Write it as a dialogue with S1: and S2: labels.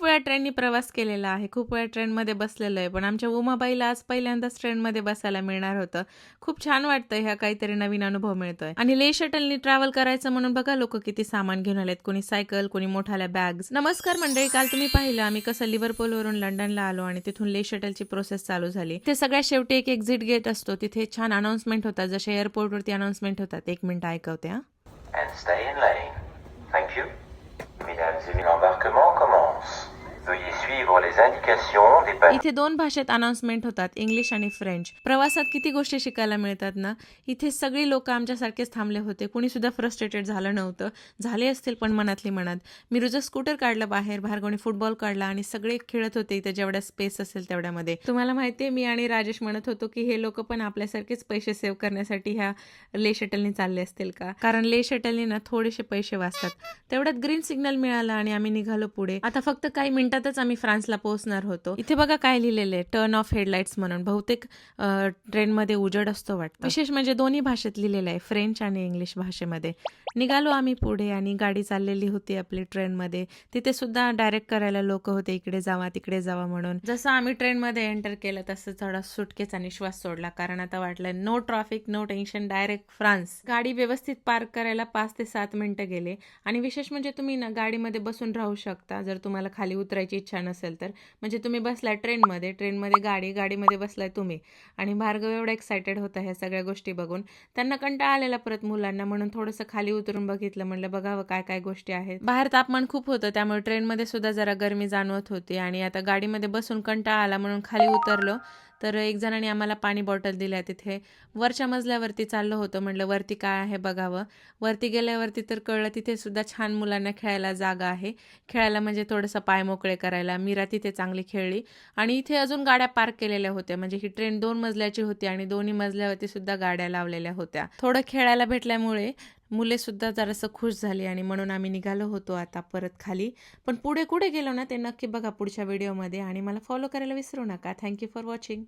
S1: वेळा ट्रेननी प्रवास केलेला आहे, खूप वेळा ट्रेनमध्ये बसलेलो आहे, पण आमच्या उमाबाईला आज पहिल्यांदाच ट्रेनमध्ये बसायला मिळणार होतं. खूप छान वाटतंय, ह्या काहीतरी नवीन अनुभव मिळतोय. आणि ले शटलनी ट्रॅव्हल करायचं म्हणून बघा लोक किती सामान घेऊन आलेत, कोणी सायकल, कोणी मोठाल्या बॅग्स. नमस्कार मंडळी, काल तुम्ही पाहिलं आम्ही कसं लिव्हरपूलवरून लंडनला आलो आणि तिथून ले शटलची प्रोसेस चालू झाली. ते सगळ्यात शेवटी एक एक्झिट गेट असतो, तिथे छान अनाउन्समेंट होतात, जसे एअरपोर्टवरती अनाउन्समेंट होतात. 1 मिनिट ऐकवते हा.
S2: And stay in lane. Thank you. Mesdames et messieurs, l'embarquement commence. Veuillez suivre les indications des panneaux.
S1: इथे 2 भाषेत अनाउन्समेंट होतात, इंग्लिश आणि फ्रेंच. प्रवासात किती गोष्टी शिकायला मिळतात ना. इथे सगळी लोक आमच्यासारखेच थांबले होते, कुणी सुद्धा फ्रस्ट्रेटेड झालं नव्हतं. झाले असतील पण मनातली मनात. मी रोज स्कूटर काढलं बाहेर, भार्गवने फुटबॉल काढला आणि सगळे खेळत होते इथे जेवढ्या स्पेस असेल तेवढ्यामध्ये. तुम्हाला माहितीये, मी आणि राजेश म्हणत होतो की हे लोक पण आपल्यासारखेच पैसे सेव्ह करण्यासाठी ह्या ले शटलनी चालले असतील का, कारण ले शटलनी ना थोडेसे पैसे वाचतात. तेवढ्यात ग्रीन सिग्नल मिळाला आणि आम्ही निघालो पुढे. आता फक्त काही मिनिटातच आम्ही फ्रान्सला पोहोचणार होतो. इथे बघा काय लिहिलेलं आहे, टर्न ऑफ हेडलाइट्स म्हणून. बहुतेक ट्रेनमध्ये उजेड असतो वाटतं. विशेष म्हणजे दोन्ही भाषेत लिहिलेलं आहे, फ्रेंच आणि इंग्लिश भाषेमध्ये. निघालो आम्ही पुढे आणि गाडी चाललेली होती आपली ट्रेनमध्ये. तिथे सुद्धा डायरेक्ट करायला लोक होते, इकडे जावा तिकडे जावा म्हणून. जसं आम्ही ट्रेनमध्ये एंटर केलं तसं थोडा सुटकेचा आणि श्वास सोडला, कारण आता वाटलं no traffic, no tension, direct France. गाडी व्यवस्थित पार्क करायला 5 ते 7 मिनिटं गेले. आणि विशेष म्हणजे तुम्ही ना गाडीमध्ये बसून राहू शकता जर तुम्हाला खाली उतरायची इच्छा नसेल तर. म्हणजे तुम्ही बसलाय ट्रेनमध्ये गाडीमध्ये बसलाय तुम्ही. आणि भार्गव एवढा एक्सायटेड होता ह्या सगळ्या गोष्टी बघून. त्यांना कंटाळा आलेला परत मुलांना, म्हणून थोडंसं खाली उतरून बघितलं, म्हणलं बघावं काय काय गोष्टी आहेत. बाहेर तापमान खूप होतं, त्यामुळे ट्रेनमध्ये सुद्धा जरा गरमी जाणवत होती. आणि आता गाडीमध्ये बसून कंटाळा आला म्हणून खाली उतरलो, तर एक जणांनी आम्हाला पाणी बॉटल दिल्या. तिथे वरच्या मजल्यावरती चाललं होतं, म्हणलं वरती काय आहे बघावं. वरती गेल्यावरती तर कळलं तिथे सुद्धा छान मुलांना खेळायला जागा आहे. खेळायला म्हणजे थोडंसं पाय मोकळे करायला. मीरा तिथे चांगली खेळली. आणि इथे अजून गाड्या पार्क केलेल्या होत्या, म्हणजे ही ट्रेन 2 मजल्याची होती आणि दोन्ही मजल्यावरती सुद्धा गाड्या लावलेल्या होत्या. थोडं खेळायला भेटल्यामुळे मुले सुद्धा जरासं खुश झाली आणि म्हणून आम्ही निघालो होतो आता परत खाली. पण पुढे कुठे गेलो ना ते नक्की बघा पुढच्या व्हिडिओमध्ये आणि मला फॉलो करायला विसरू नका. Thank you for watching.